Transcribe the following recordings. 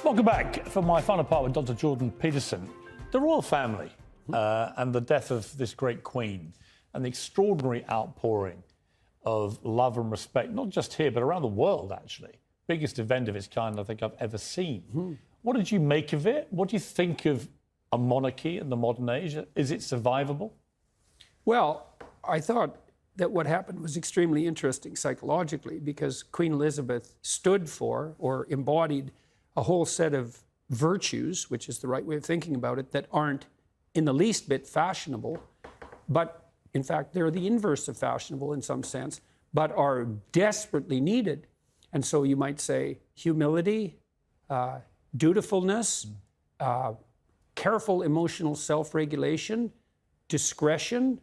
Welcome back for my final part with Dr. Jordan Peterson. The royal family and the death of this great queen and the extraordinary outpouring of love and respect, not just here, but around the world, actually. Biggest event of its kind I think I've ever seen. What did you make of it? What do you think of a monarchy in the modern age? Is it survivable? Well, I thought that what happened was extremely interesting psychologically because Queen Elizabeth stood for or embodied a whole set of virtues, which is the right way of thinking about it, that aren't in the least bit fashionable, but in fact, they're the inverse of fashionable in some sense, but are desperately needed. And so you might say humility, dutifulness, careful emotional self-regulation, discretion,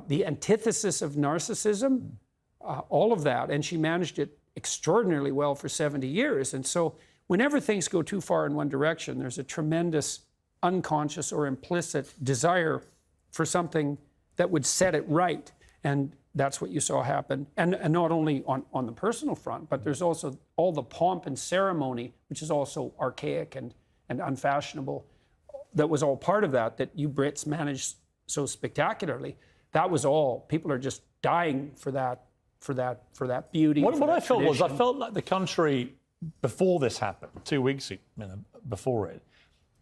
the antithesis of narcissism, all of that. And she managed it extraordinarily well for 70 years. And so whenever things go too far in one direction, there's a tremendous unconscious or implicit desire for something that would set it right. And that's what you saw happen. And not only on the personal front, but there's also all the pomp and ceremony, which is also archaic and unfashionable. That was all part of that you Brits managed so spectacularly. That was all. People are just dying for that beauty. What I felt was, I felt like the country, before this happened, 2 weeks before it,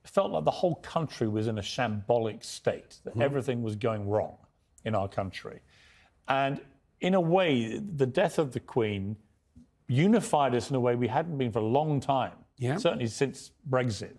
felt like the whole country was in a shambolic state, that everything was going wrong in our country. And in a way, the death of the Queen unified us in a way we hadn't been for a long time, certainly since Brexit.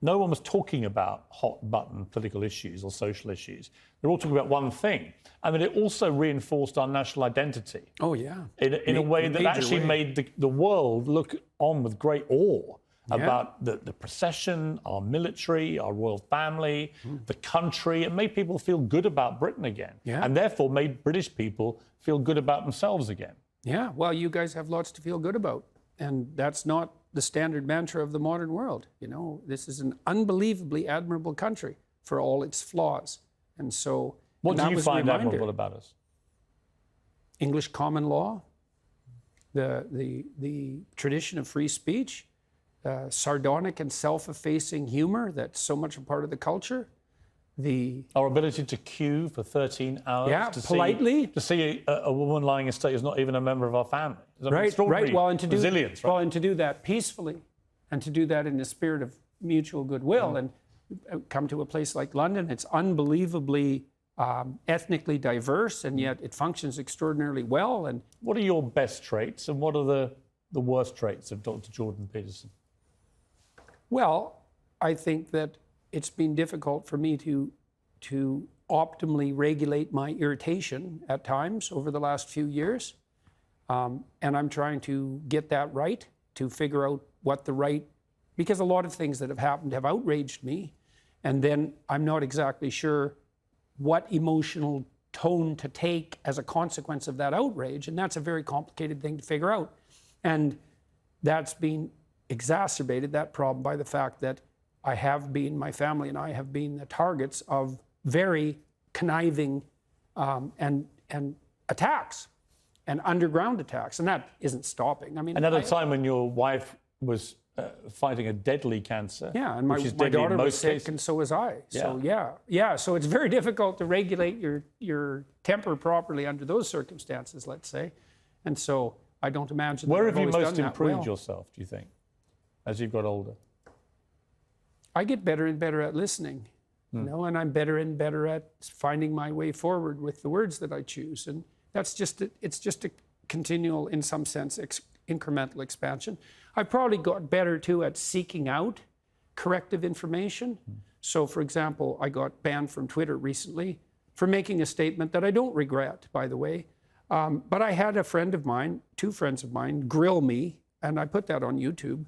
No one was talking about hot-button political issues or social issues. They're all talking about one thing. I mean, it also reinforced our national identity. Oh, yeah. In a way that actually made the world look on with great awe about the procession, our military, our royal family, the country. It made people feel good about Britain again, and therefore made British people feel good about themselves again. Yeah, well, you guys have lots to feel good about, and that's not the standard mantra of the modern world. You know, this is an unbelievably admirable country for all its flaws. And so, what do you find admirable about us? English common law, the tradition of free speech, sardonic and self-effacing humor that's so much a part of the culture. Our ability to queue for 13 hours politely to see a woman lying in state who's not even a member of our family. Right. Well, and to do resilience, well, and to do that peacefully, and to do that in a spirit of mutual goodwill, and come to a place like London. It's unbelievably ethnically diverse, and yet it functions extraordinarily well. And what are your best traits, and what are the worst traits of Dr. Jordan Peterson? Well, I think that it's been difficult for me to optimally regulate my irritation at times over the last few years. And I'm trying to get that right, to figure out what the right, because a lot of things that have happened have outraged me. And then I'm not exactly sure what emotional tone to take as a consequence of that outrage. And that's a very complicated thing to figure out. And that's been exacerbated, that problem, by the fact that my family and I have been the targets of very conniving and attacks and underground attacks, and that isn't stopping. I mean, another time when your wife was fighting a deadly cancer. Yeah, and my daughter was sick, and so was I. So so it's very difficult to regulate your temper properly under those circumstances, let's say. And so I don't imagine. Where have you most improved yourself, do you think, as you've got older? I get better and better at listening, you know, and I'm better and better at finding my way forward with the words that I choose. And it's just a continual, in some sense, incremental expansion. I've probably got better too at seeking out corrective information. So, for example, I got banned from Twitter recently for making a statement that I don't regret, by the way. But I had a friend of mine, two friends of mine, grill me, and I put that on YouTube.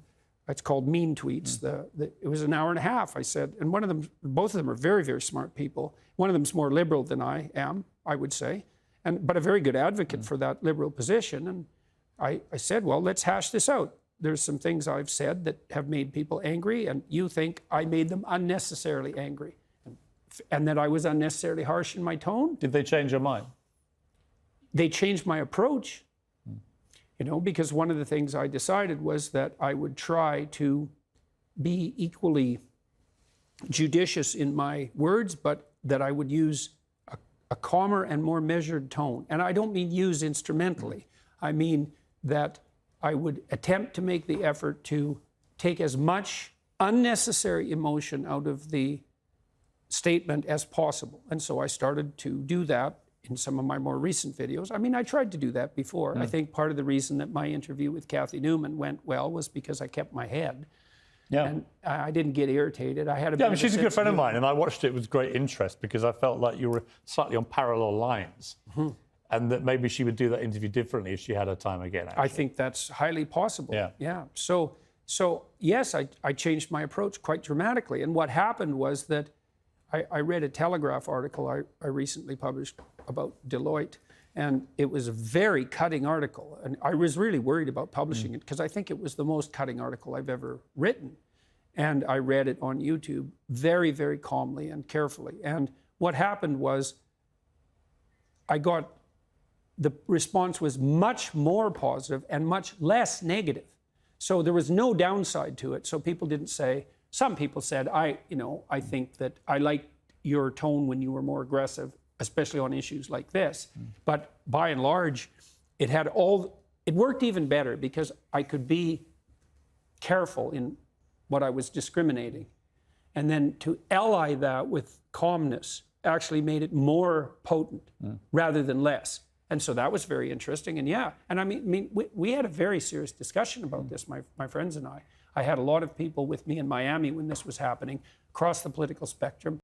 It's called Mean Tweets. It was an hour and a half, I said. And both of them are very, very smart people. One of them's more liberal than I am, I would say, but a very good advocate for that liberal position. And I said, well, let's hash this out. There's some things I've said that have made people angry, and you think I made them unnecessarily angry, and that I was unnecessarily harsh in my tone. Did they change your mind? They changed my approach. You know, because one of the things I decided was that I would try to be equally judicious in my words, but that I would use a calmer and more measured tone. And I don't mean use instrumentally. I mean that I would attempt to make the effort to take as much unnecessary emotion out of the statement as possible. And so I started to do that in some of my more recent videos. I mean, I tried to do that before. I think part of the reason that my interview with Kathy Newman went well was because I kept my head. Yeah. And I didn't get irritated. I had a Yeah, I mean, she's a good friend of mine, and I watched it with great interest because I felt like you were slightly on parallel lines, and that maybe she would do that interview differently if she had her time again. Actually. I think that's highly possible. Yeah. Yeah. So yes, I changed my approach quite dramatically. And what happened was that I read a Telegraph article I recently published about Deloitte, and it was a very cutting article. And I was really worried about publishing it because I think it was the most cutting article I've ever written. And I read it on YouTube very, very calmly and carefully. And what happened was the response was much more positive and much less negative. So there was no downside to it. So people didn't say, some people said, I think that I liked your tone when you were more aggressive, especially on issues like this. But by and large, it worked even better because I could be careful in what I was discriminating. And then to ally that with calmness actually made it more potent rather than less. And so that was very interesting. And yeah, and I mean we had a very serious discussion about this, my friends and I. I had a lot of people with me in Miami when this was happening, across the political spectrum.